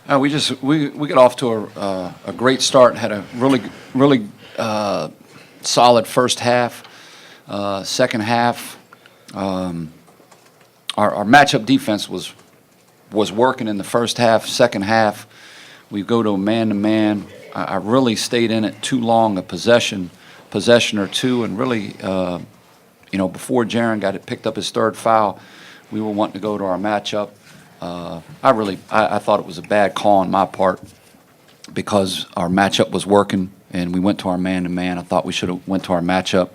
We got off to a great start. Had a really solid first half. Second half, our matchup defense was working in the first half. Second half, we go to a man-to-man. I really stayed in it too long, a possession or two, and really, before Jaron picked up his third foul, we were wanting to go to our matchup. I thought it was a bad call on my part because our matchup was working and we went to our man-to-man. I thought we should have went to our matchup.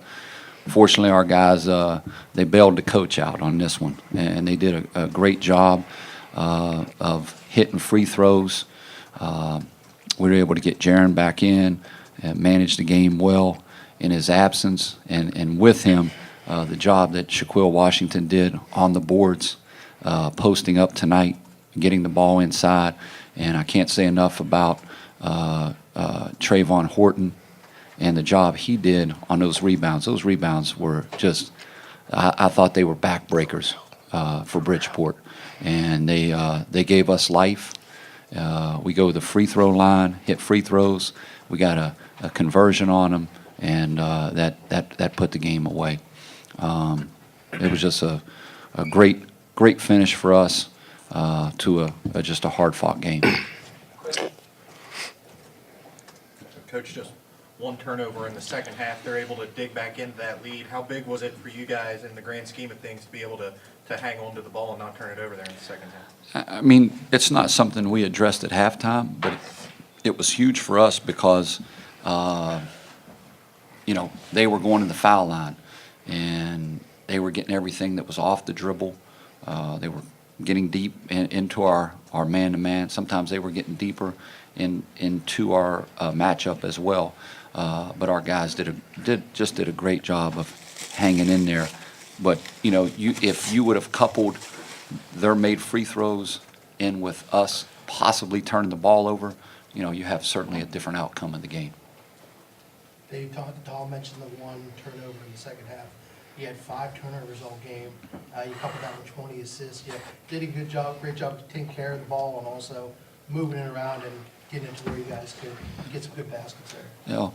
Fortunately, our guys, they bailed the coach out on this one, and they did a great job of hitting free throws. We were able to get Jaron back in and manage the game well in his absence, and with him, the job that Shaquille Washington did on the boards, posting up tonight, getting the ball inside, and I can't say enough about Trayvon Horton and the job he did on those rebounds. Those rebounds were just, I thought they were backbreakers for Bridgeport, and they gave us life. We go to the free throw line, hit free throws. We got a conversion on them, and that put the game away. It was just a great finish for us to just a hard-fought game. Coach, just one turnover in the second half. They're able to dig back into that lead. How big was it for you guys in the grand scheme of things to be able to hang on to the ball and not turn it over there in the second half? I mean, it's not something we addressed at halftime, but it was huge for us because, they were going to the foul line, and they were getting everything that was off the dribble. They were getting deep into our man-to-man. Sometimes they were getting deeper into our matchup as well. But our guys did a great job of hanging in there. But if you would have coupled their made free throws in with us possibly turning the ball over, you have certainly a different outcome of the game. Dave Dahl mentioned the one turnover in the second half. He had 5 turnovers all game. You coupled that with 20 assists. You did a great job taking care of the ball and also moving it around and getting it to where you guys could get some good baskets there.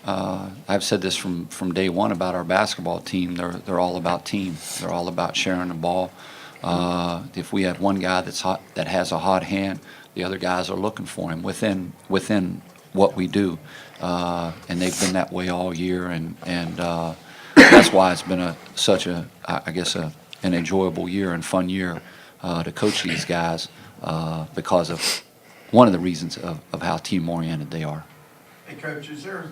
I've said this from day one about our basketball team. They're all about team. They're all about sharing the ball. If we have one guy that has a hot hand, the other guys are looking for him within what we do, and they've been that way all year, and that's why it's been such an enjoyable year and fun year to coach these guys because of one of the reasons of how team-oriented they are. Hey, Coach, is there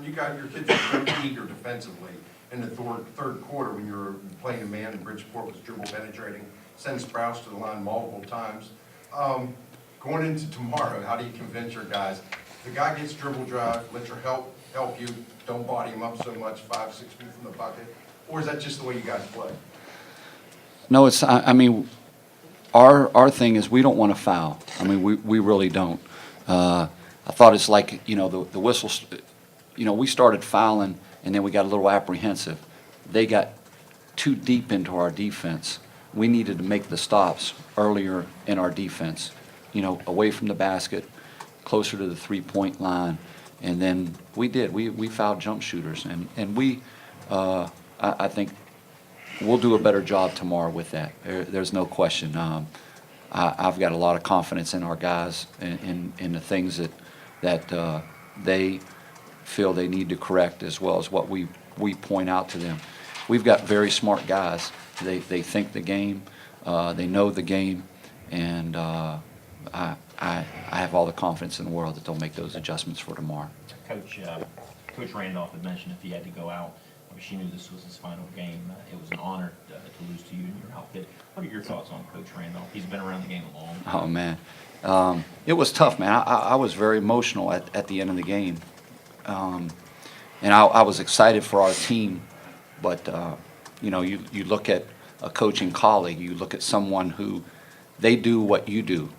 you got your kids were so eager defensively in the third quarter when you were playing a man and Bridgeport was dribble penetrating, send Sprouse to the line multiple times. Going into tomorrow, how do you convince your guys? The guy gets dribble drive, let your help you, don't body him up so much, 5-6 feet from the bucket, or is that just the way you guys play? No, our thing is we don't want to foul. We really don't. I thought it's like, the whistle, we started fouling and then we got a little apprehensive. They got too deep into our defense. We needed to make the stops earlier in our defense, away from the basket, closer to the three-point line. And then we did. We fouled jump shooters. And we, I think, we'll do a better job tomorrow with that. There's no question. I've got a lot of confidence in our guys in the things that they feel they need to correct, as well as what we point out to them. We've got very smart guys. They think the game, they know the game, and I have all the confidence in the world that they'll make those adjustments for tomorrow. Coach Randolph had mentioned if he had to go out, she knew this was his final game. It was an honor to lose to you and your outfit. What are your thoughts on Coach Randolph? He's been around the game a long time. Oh, man. It was tough, man. I was very emotional at the end of the game. And I was excited for our team. But, you look at a coaching colleague, you look at someone who, they do what you do.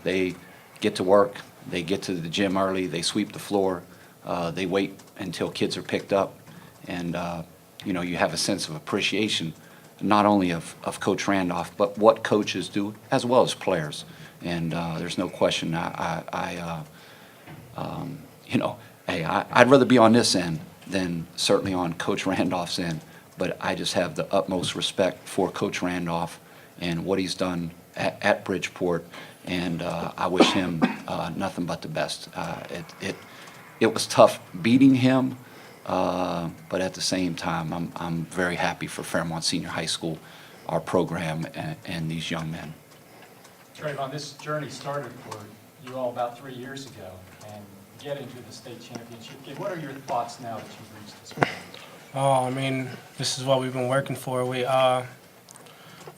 They get to work, they get to the gym early, they sweep the floor, they wait until kids are picked up. And, you have a sense of appreciation not only of Coach Randolph, but what coaches do as well as players. And there's no question. Hey, I'd rather be on this end than certainly on Coach Randolph's end. But I just have the utmost respect for Coach Randolph and what he's done at Bridgeport, and I wish him nothing but the best. It was tough beating him, but at the same time, I'm very happy for Fairmont Senior High School, our program, and these young men. Trayvon, this journey started for you all about 3 years ago, and getting to the state championship game. What are your thoughts now that you've reached this point? Oh, I mean, this is what we've been working for. We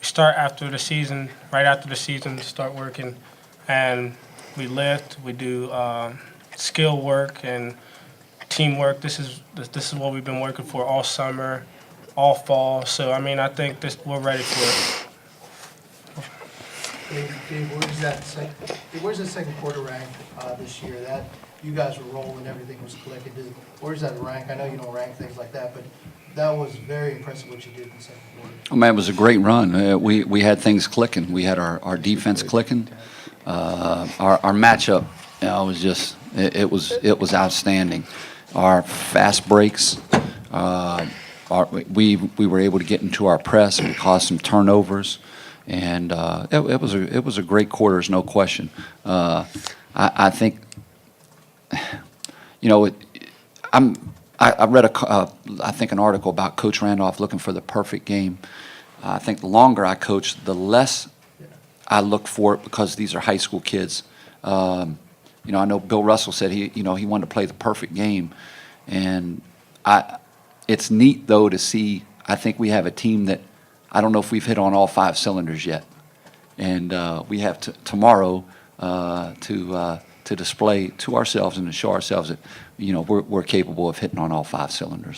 start after the season, right after the season, start working, and we lift. We do skill work and teamwork. This is what we've been working for all summer, all fall. So I mean, I think we're ready for it. Dave, where's the second quarter rank this year? That you guys were rolling, everything was clicking. Where's that rank? I know you don't rank things like that, but that was very impressive what you did in the second quarter. Oh, man, it was a great run. We had things clicking. We had our defense clicking. Our matchup, was just it was outstanding. Our fast breaks. We were able to get into our press. We caused some turnovers, and it was a great quarter. There's no question. I think, I read I think an article about Coach Randolph looking for the perfect game. I think the longer I coach, the less I look for it, because these are high school kids. I know Bill Russell said he wanted to play the perfect game, and it's neat though to see. I think we have a team that I don't know if we've hit on all 5 cylinders yet, and we have tomorrow to display to ourselves and to show ourselves that we're capable of hitting on all 5 cylinders.